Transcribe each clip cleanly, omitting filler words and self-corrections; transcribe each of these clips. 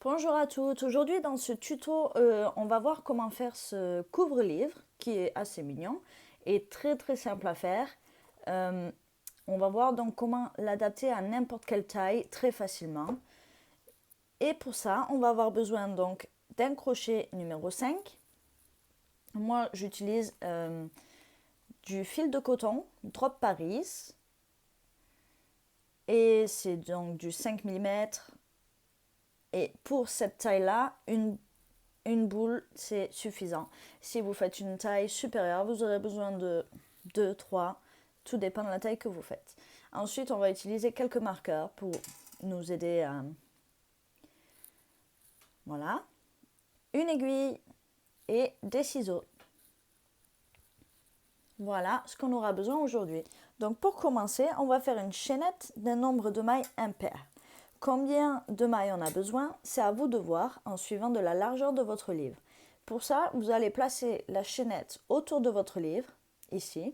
Bonjour à toutes, aujourd'hui dans ce tuto on va voir comment faire ce couvre-livre qui est assez mignon et très simple à faire. Euh, on va voir donc comment l'adapter à n'importe quelle taille très facilement. Et pour ça on va avoir besoin donc d'un crochet numéro 5. Moi j'utilise du fil de coton Drop Paris et c'est donc du 5 mm. Et pour cette taille-là, une boule, c'est suffisant. Si vous faites une taille supérieure, vous aurez besoin de 2, 3, tout dépend de la taille que vous faites. Ensuite, on va utiliser quelques marqueurs pour nous aider à... Voilà. Une aiguille et des ciseaux. Voilà ce qu'on aura besoin aujourd'hui. Donc pour commencer, on va faire une chaînette d'un nombre de mailles impair. Combien de mailles on a besoin, c'est à vous de voir en suivant de la largeur de votre livre. Pour ça, vous allez placer la chaînette autour de votre livre, ici,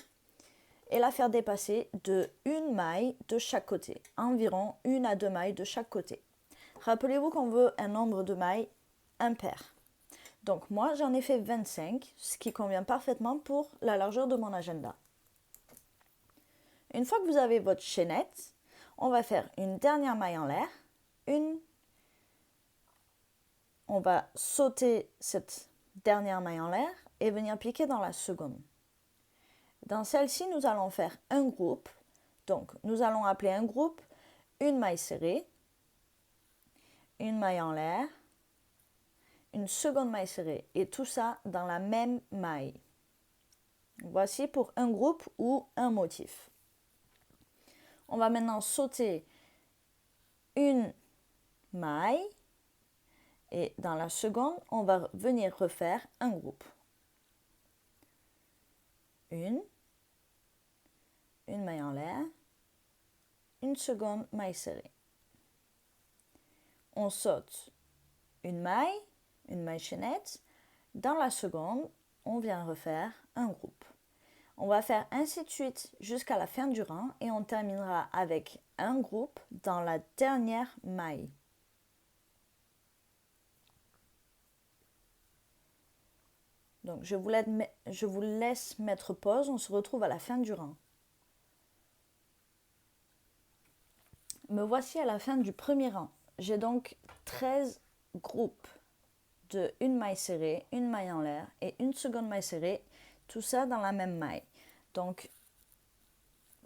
et la faire dépasser de une maille de chaque côté, environ 1 à 2 mailles de chaque côté. Rappelez-vous qu'on veut un nombre de mailles impair. Donc moi, j'en ai fait 25, ce qui convient parfaitement pour la largeur de mon agenda. Une fois que vous avez votre chaînette, on va faire une dernière maille en l'air. On va sauter cette dernière maille en l'air et venir piquer dans la seconde. Dans celle-ci, nous allons faire un groupe. Donc, nous allons appeler un groupe une maille serrée, une maille en l'air, une seconde maille serrée et tout ça dans la même maille. Voici pour un groupe ou un motif. On va maintenant sauter une maille et dans la seconde, on va venir refaire un groupe. Une maille en l'air, une seconde maille serrée. On saute une maille chaînette. Dans la seconde, on vient refaire un groupe. On va faire ainsi de suite jusqu'à la fin du rang et on terminera avec un groupe dans la dernière maille. Donc je vous laisse mettre pause, on se retrouve à la fin du rang. Me voici à la fin du premier rang. J'ai donc 13 groupes de une maille serrée, une maille en l'air et une seconde maille serrée, tout ça dans la même maille. Donc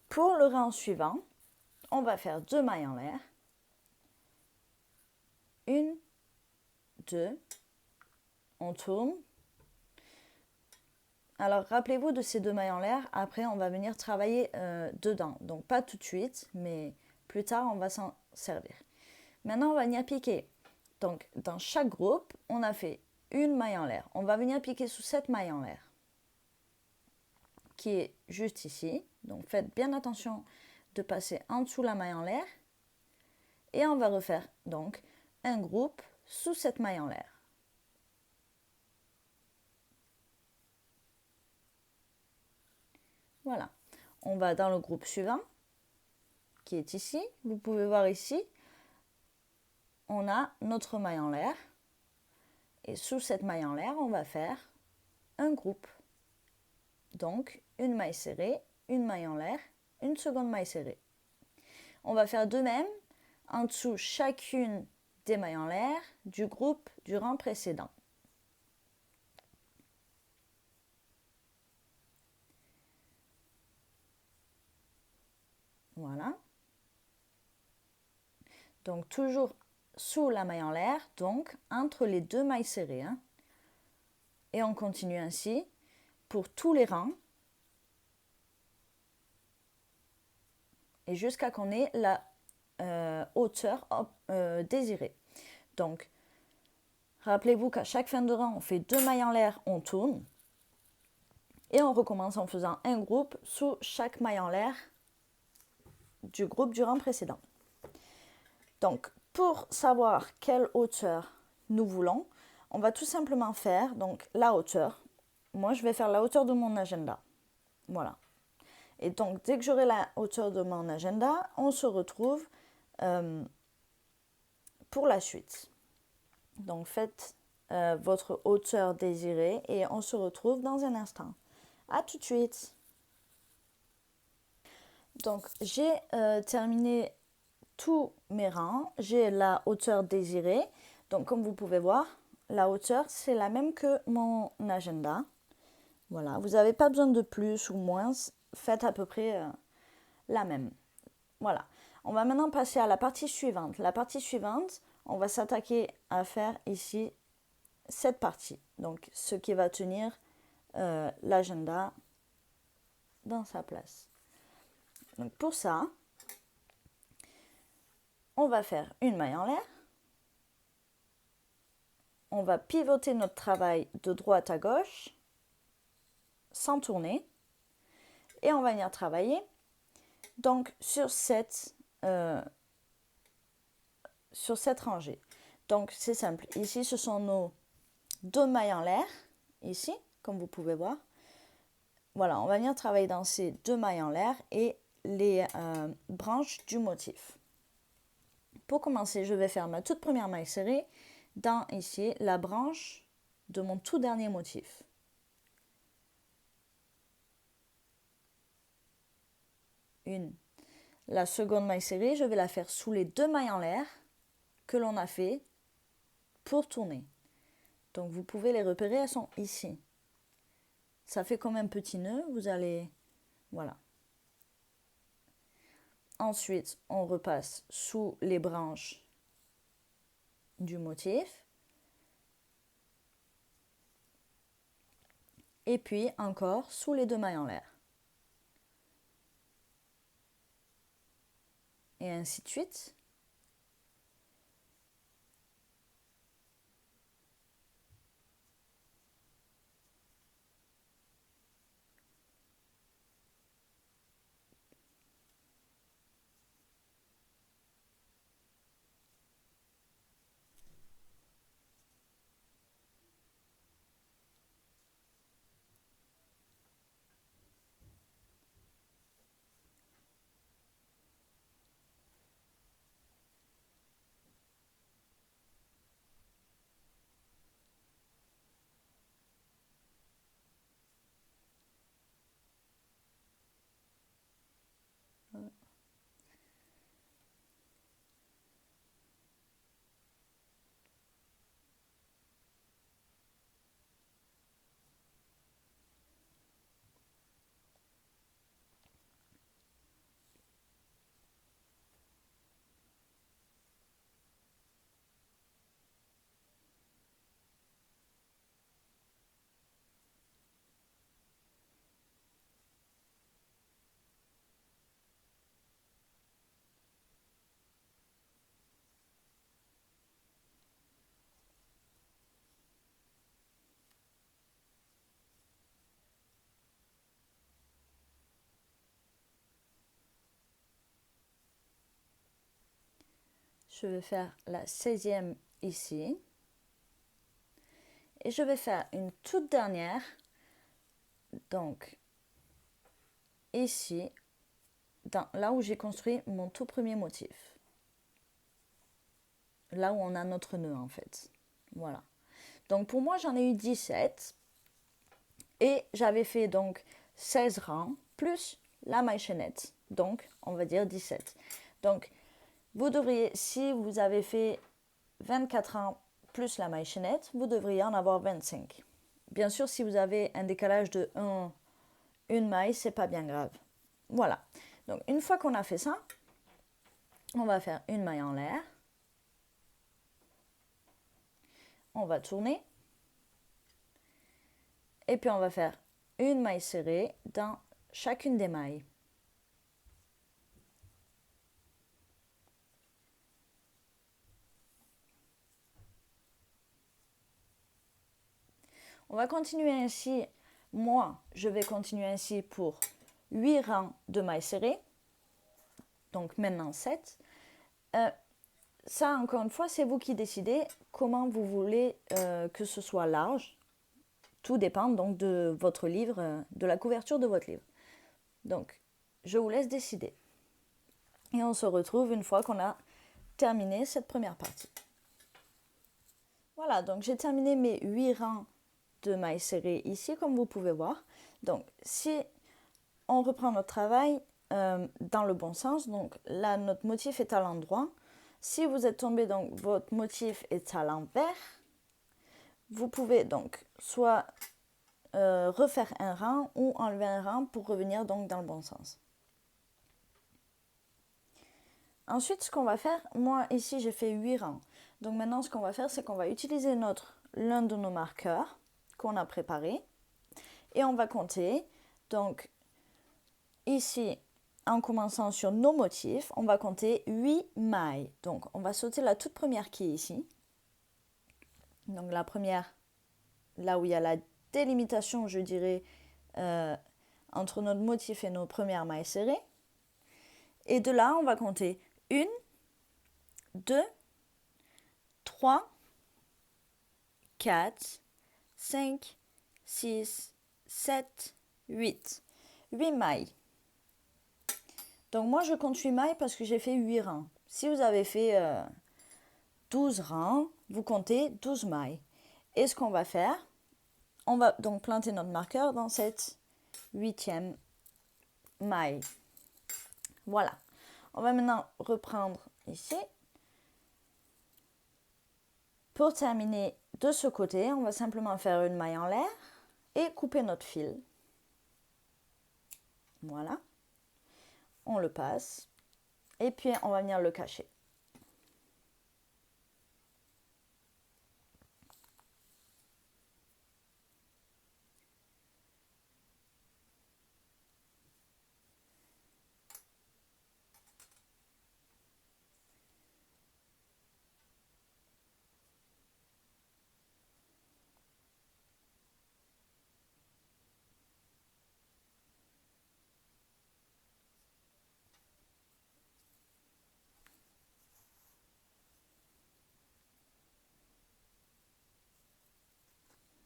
pour le rang suivant, on va faire 2 mailles en l'air, 1, 2, on tourne. Alors rappelez-vous de ces 2 mailles en l'air, après on va venir travailler dedans. Donc pas tout de suite, mais plus tard on va s'en servir. Maintenant on va venir piquer. Donc dans chaque groupe, on a fait une maille en l'air. On va venir piquer sous cette maille en l'air, qui est juste ici. Donc faites bien attention de passer en dessous la maille en l'air. Et on va refaire donc un groupe sous cette maille en l'air. Voilà. On va dans le groupe suivant, qui est ici. Vous pouvez voir ici, on a notre maille en l'air. Et sous cette maille en l'air, on va faire un groupe. Donc, une maille serrée, une maille en l'air, une seconde maille serrée. On va faire de même en dessous chacune des mailles en l'air du groupe du rang précédent. Voilà. Donc, toujours sous la maille en l'air, donc entre les 2 mailles serrées. Et on continue ainsi pour tous les rangs. Et jusqu'à qu'on ait la hauteur désirée. Donc, rappelez-vous qu'à chaque fin de rang, on fait 2 mailles en l'air, on tourne. Et on recommence en faisant un groupe sous chaque maille en l'air du groupe du rang précédent. Donc, pour savoir quelle hauteur nous voulons, on va tout simplement faire donc la hauteur. Moi, je vais faire la hauteur de mon agenda. Voilà. Et donc, dès que j'aurai la hauteur de mon agenda, on se retrouve pour la suite. Donc faites votre hauteur désirée et on se retrouve dans un instant. À tout de suite. Donc j'ai terminé tous mes rangs, j'ai la hauteur désirée. Donc comme vous pouvez voir, la hauteur c'est la même que mon agenda. Voilà, vous n'avez pas besoin de plus ou moins, faites à peu près la même. Voilà, on va maintenant passer à la partie suivante. La partie suivante, on va s'attaquer à faire ici cette partie. Donc ce qui va tenir l'agenda dans sa place. Donc pour ça, on va faire une maille en l'air. On va pivoter notre travail de droite à gauche sans tourner. Et on va venir travailler donc sur cette rangée. Donc c'est simple. Ici, ce sont nos 2 mailles en l'air. Ici, comme vous pouvez voir. Voilà, on va venir travailler dans ces 2 mailles en l'air et les branches du motif. Pour commencer, je vais faire ma toute première maille serrée dans ici la branche de mon tout dernier motif. Une. La seconde maille serrée, je vais la faire sous les 2 mailles en l'air que l'on a fait pour tourner. Donc vous pouvez les repérer, elles sont ici. Ça fait comme un petit nœud, vous allez... Voilà. Ensuite, on repasse sous les branches du motif. Et puis encore sous les 2 mailles en l'air. Et ainsi de suite. Je vais faire la 16e ici. Et je vais faire une toute dernière. Donc, ici, là où j'ai construit mon tout premier motif. Là où on a notre nœud en fait. Voilà. Donc pour moi, j'en ai eu 17. Et j'avais fait donc 16 rangs plus la maille chaînette. Donc, on va dire 17. Donc, vous devriez, si vous avez fait 24 rangs plus la maille chaînette, vous devriez en avoir 25. Bien sûr, si vous avez un décalage de une maille, c'est pas bien grave. Voilà. Donc, une fois qu'on a fait ça, on va faire une maille en l'air. On va tourner. Et puis, on va faire une maille serrée dans chacune des mailles. On va continuer ainsi. Moi, je vais continuer ainsi pour 8 rangs de mailles serrées. Donc maintenant 7. Ça, encore une fois, c'est vous qui décidez comment vous voulez que ce soit large. Tout dépend donc de votre livre, de la couverture de votre livre. Donc, je vous laisse décider. Et on se retrouve une fois qu'on a terminé cette première partie. Voilà, donc j'ai terminé mes 8 rangs de mailles serrées ici, comme vous pouvez voir. Donc, si on reprend notre travail dans le bon sens, donc là, notre motif est à l'endroit. Si vous êtes tombé, donc votre motif est à l'envers, vous pouvez donc soit refaire un rang ou enlever un rang pour revenir donc dans le bon sens. Ensuite, ce qu'on va faire, moi ici j'ai fait 8 rangs. Donc maintenant ce qu'on va faire, c'est qu'on va utiliser l'un de nos marqueurs qu'on a préparé et on va compter. Donc ici, en commençant sur nos motifs, on va compter 8 mailles. Donc on va sauter la toute première qui est ici. Donc la première, là où il y a la délimitation, je dirais, entre notre motif et nos premières mailles serrées. Et de là, on va compter 1, 2, 3, 4, 5, 6, 7, 8. 8 mailles. Donc moi, je compte 8 mailles parce que j'ai fait 8 rangs. Si vous avez fait 12 rangs, vous comptez 12 mailles. Et ce qu'on va faire, on va donc planter notre marqueur dans cette 8e maille. Voilà. On va maintenant reprendre ici. Pour terminer de ce côté, on va simplement faire une maille en l'air et couper notre fil. Voilà. On le passe. Et puis, on va venir le cacher.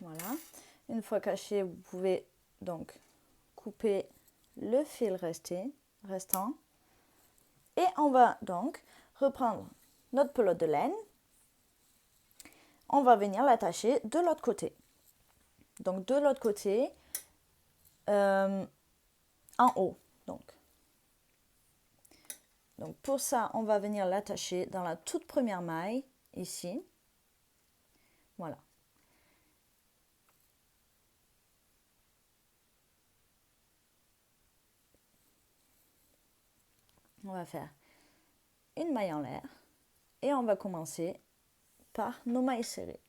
Voilà. Une fois caché, vous pouvez donc couper le fil restant. Et on va donc reprendre notre pelote de laine. On va venir l'attacher de l'autre côté. Donc de l'autre côté, en haut. Donc pour ça, on va venir l'attacher dans la toute première maille, ici. Voilà. On va faire une maille en l'air et on va commencer par nos mailles serrées.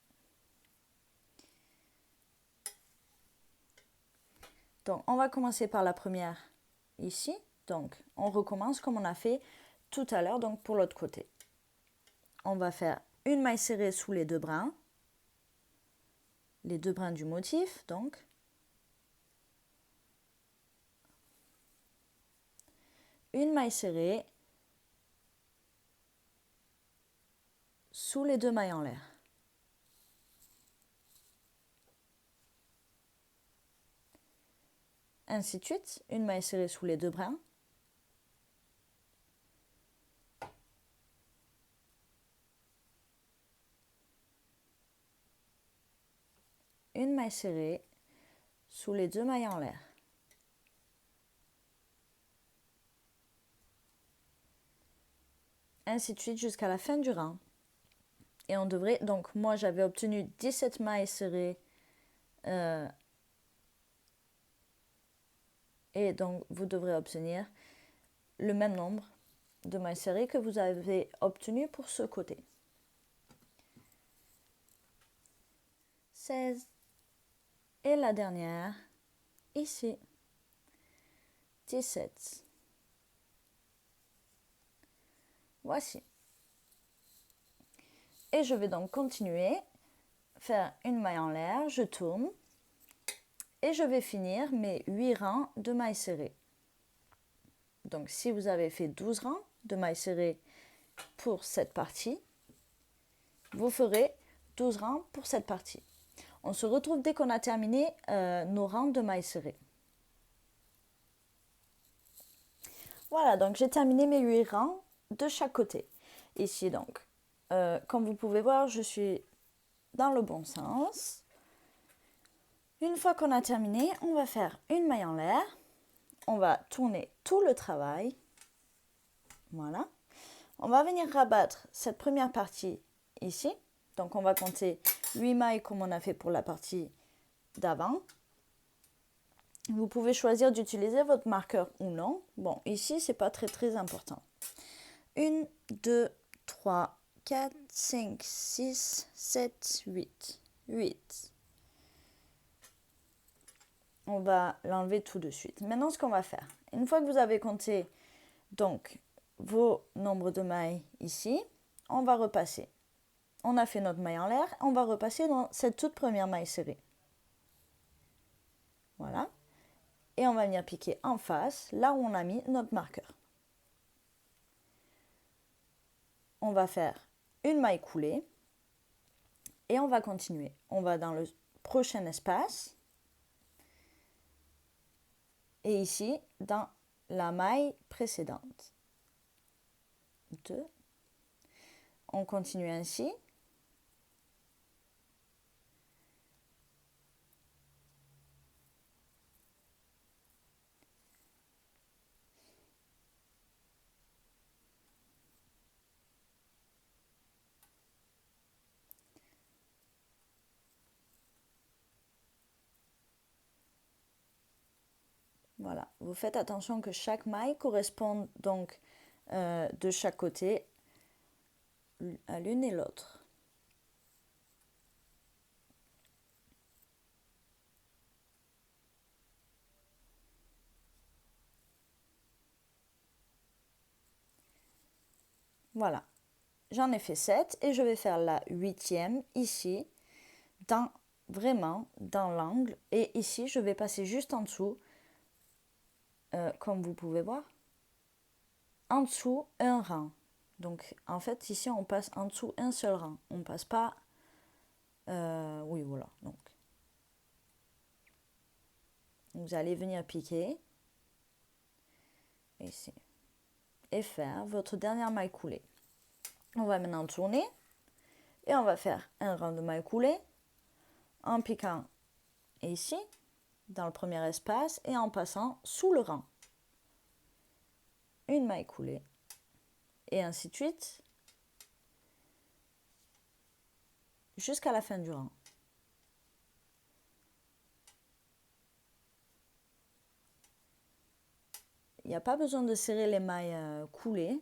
Donc on va commencer par la première ici. Donc on recommence comme on a fait tout à l'heure, donc pour l'autre côté. On va faire une maille serrée sous les deux brins du motif, donc. Une maille serrée sous les deux mailles en l'air. Ainsi de suite, une maille serrée sous les deux brins. Une maille serrée sous les deux mailles en l'air. Ainsi de suite jusqu'à la fin du rang. Et on devrait, donc moi j'avais obtenu 17 mailles serrées et donc vous devrez obtenir le même nombre de mailles serrées que vous avez obtenu pour ce côté. 16 et la dernière ici. 17. Voici. Et je vais donc continuer, faire une maille en l'air, je tourne et je vais finir mes 8 rangs de mailles serrées. Donc si vous avez fait 12 rangs de mailles serrées pour cette partie, vous ferez 12 rangs pour cette partie. On se retrouve dès qu'on a terminé nos rangs de mailles serrées. Voilà, donc j'ai terminé mes 8 rangs de chaque côté. Ici donc, comme vous pouvez voir, je suis dans le bon sens. Une fois qu'on a terminé, on va faire une maille en l'air. On va tourner tout le travail. Voilà. On va venir rabattre cette première partie ici. Donc on va compter 8 mailles comme on a fait pour la partie d'avant. Vous pouvez choisir d'utiliser votre marqueur ou non. Bon, ici, c'est pas très important. 1, 2, 3, 4, 5, 6, 7, 8. 8. On va l'enlever tout de suite. Maintenant, ce qu'on va faire, une fois que vous avez compté donc vos nombres de mailles ici, on va repasser. On a fait notre maille en l'air, on va repasser dans cette toute première maille serrée. Voilà. Et on va venir piquer en face, là où on a mis notre marqueur. On va faire une maille coulée et on va continuer. On va dans le prochain espace et ici dans la maille précédente. 2. On continue ainsi. Voilà, vous faites attention que chaque maille corresponde donc de chaque côté à l'une et l'autre. Voilà, j'en ai fait 7 et je vais faire la 8e ici, vraiment dans l'angle. Et ici, je vais passer juste en dessous, comme vous pouvez voir, en dessous un rang. Donc en fait, ici, on passe en dessous un seul rang. On ne passe pas... oui, voilà. Donc, vous allez venir piquer ici et faire votre dernière maille coulée. On va maintenant tourner et on va faire un rang de maille coulée en piquant ici dans le premier espace et en passant sous le rang. Une maille coulée et ainsi de suite jusqu'à la fin du rang. Il n'y a pas besoin de serrer les mailles coulées.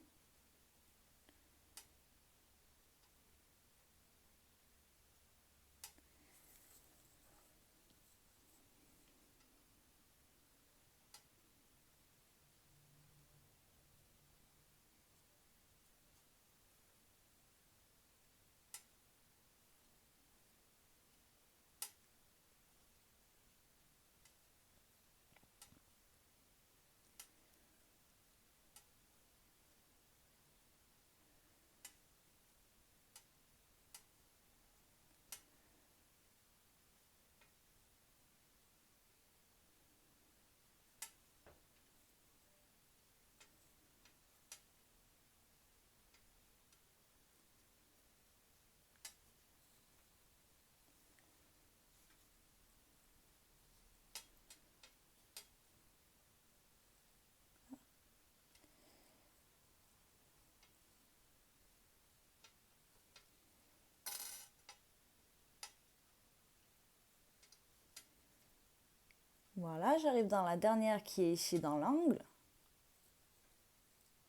Voilà, j'arrive dans la dernière qui est ici dans l'angle.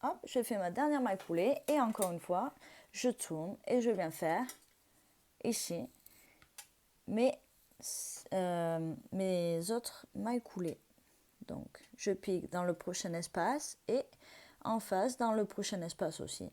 Hop, je fais ma dernière maille coulée et encore une fois, je tourne et je viens faire ici mes autres mailles coulées. Donc, je pique dans le prochain espace et en face dans le prochain espace aussi.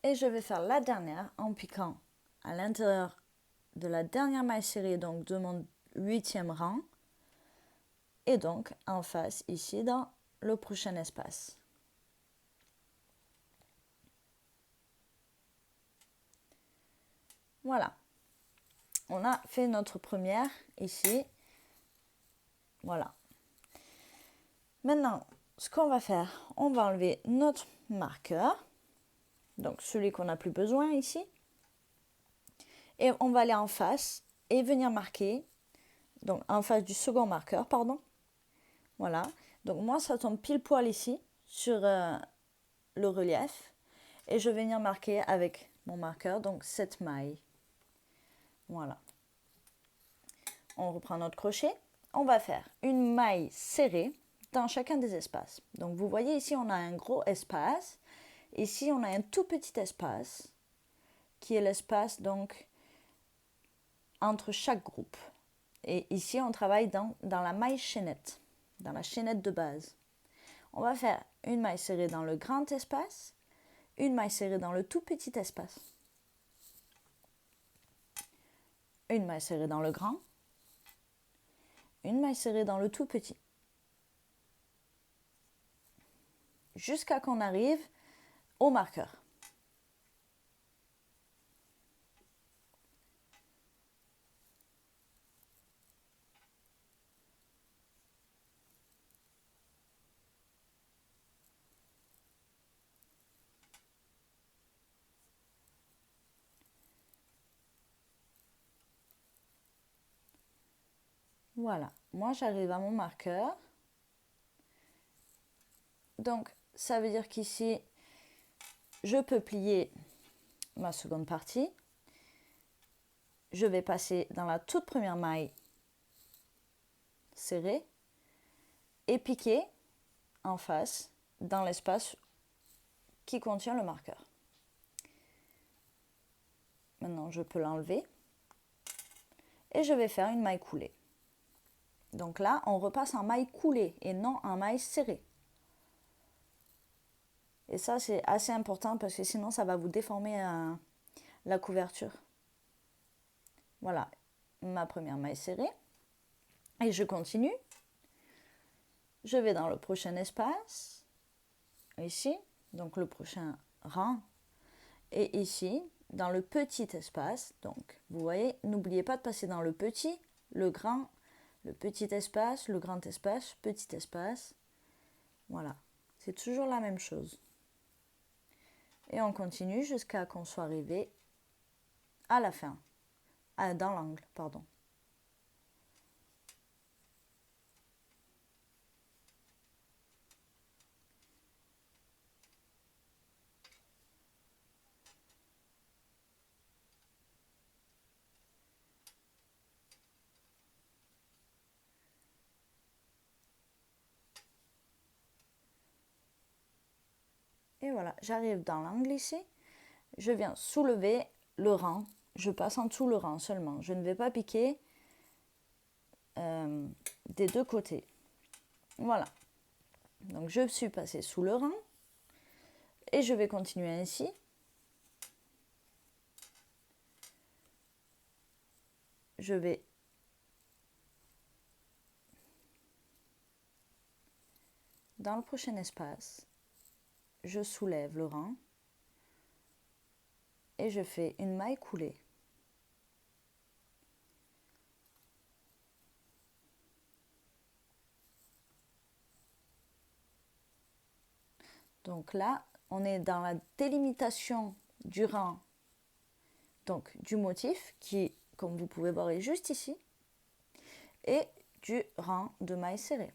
Et je vais faire la dernière en piquant à l'intérieur de la dernière maille serrée, donc de mon 8e rang, et donc en face ici dans le prochain espace. Voilà, on a fait notre première ici. Voilà. Maintenant, ce qu'on va faire, on va enlever notre marqueur, donc celui qu'on n'a plus besoin ici, et on va aller en face et venir marquer, donc en face du second marqueur, pardon. Voilà, donc moi ça tombe pile poil ici sur le relief, et je vais venir marquer avec mon marqueur, donc cette maille. Voilà. On reprend notre crochet, on va faire une maille serrée dans chacun des espaces. Donc vous voyez ici on a un gros espace, ici on a un tout petit espace qui est l'espace donc entre chaque groupe. Et ici on travaille dans la maille chaînette, dans la chaînette de base. On va faire une maille serrée dans le grand espace, une maille serrée dans le tout petit espace, une maille serrée dans le grand, une maille serrée dans le tout petit, jusqu'à qu'on arrive au marqueur. Voilà, moi j'arrive à mon marqueur. Donc ça veut dire qu'ici, je peux plier ma seconde partie. Je vais passer dans la toute première maille serrée et piquer en face dans l'espace qui contient le marqueur. Maintenant, je peux l'enlever et je vais faire une maille coulée. Donc là, on repasse en maille coulée et non en maille serrée. Et ça, c'est assez important parce que sinon, ça va vous déformer la couverture. Voilà, ma première maille serrée. Et je continue. Je vais dans le prochain espace, ici, donc le prochain rang. Et ici, dans le petit espace, donc vous voyez, n'oubliez pas de passer dans le petit, le grand, le petit espace, le grand espace, petit espace. Voilà, c'est toujours la même chose. Et on continue jusqu'à qu'on soit arrivé à la fin, dans l'angle, pardon. Et voilà, j'arrive dans l'angle ici. Je viens soulever le rang. Je passe en dessous le rang seulement. Je ne vais pas piquer des deux côtés. Voilà. Donc je suis passée sous le rang. Et je vais continuer ainsi. Je vais dans le prochain espace. Je soulève le rang. Et je fais une maille coulée. Donc là, on est dans la délimitation du rang, donc du motif qui, comme vous pouvez voir, est juste ici, et du rang de mailles serrées.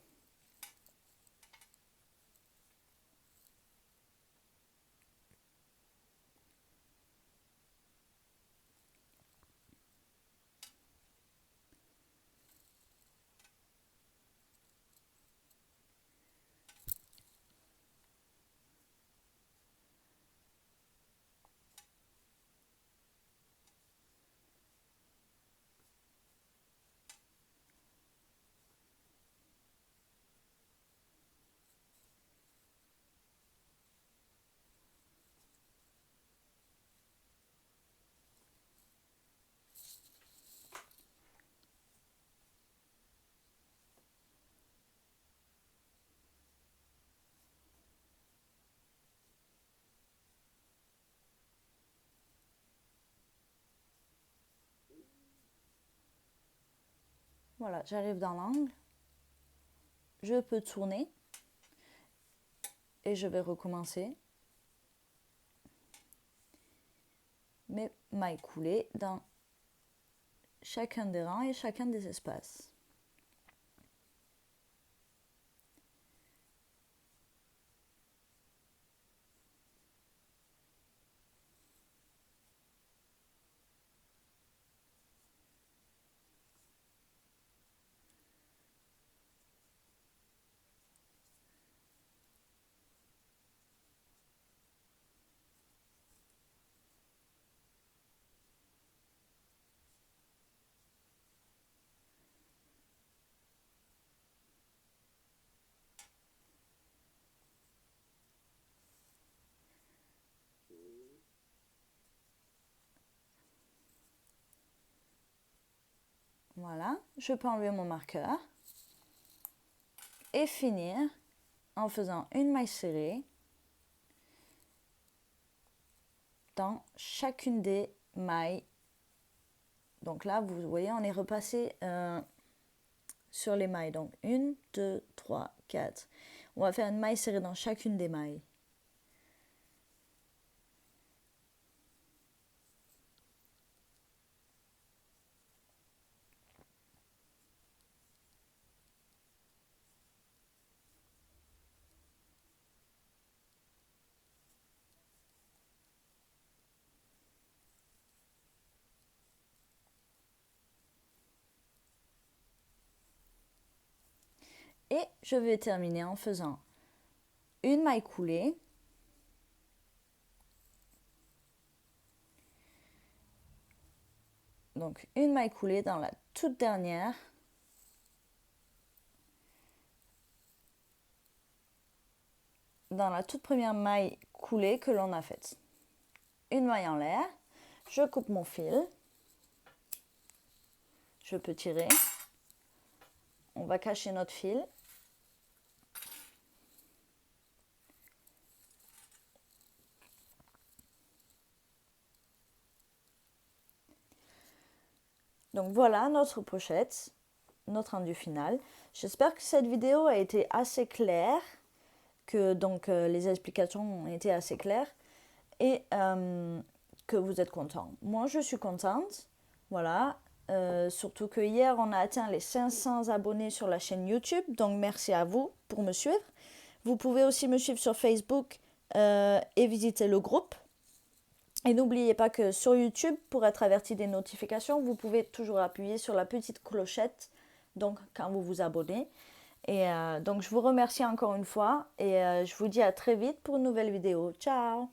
Voilà, j'arrive dans l'angle. Je peux tourner. Et je vais recommencer mes mailles coulées dans chacun des rangs et chacun des espaces. Voilà, je peux enlever mon marqueur et finir en faisant une maille serrée dans chacune des mailles. Donc là, vous voyez, on est repassé sur les mailles. Donc 1, 2, 3, 4. On va faire une maille serrée dans chacune des mailles. Et je vais terminer en faisant une maille coulée. Donc une maille coulée dans la toute dernière. Dans la toute première maille coulée que l'on a faite. Une maille en l'air. Je coupe mon fil. Je peux tirer. On va cacher notre fil. Donc voilà notre pochette, notre rendu final. J'espère que cette vidéo a été assez claire, que donc les explications ont été assez claires et que vous êtes content. Moi je suis contente, voilà. Surtout que hier on a atteint les 500 abonnés sur la chaîne YouTube, donc merci à vous pour me suivre. Vous pouvez aussi me suivre sur Facebook et visiter le groupe. Et n'oubliez pas que sur YouTube, pour être averti des notifications, vous pouvez toujours appuyer sur la petite clochette, donc quand vous vous abonnez. Et donc je vous remercie encore une fois et je vous dis à très vite pour une nouvelle vidéo. Ciao!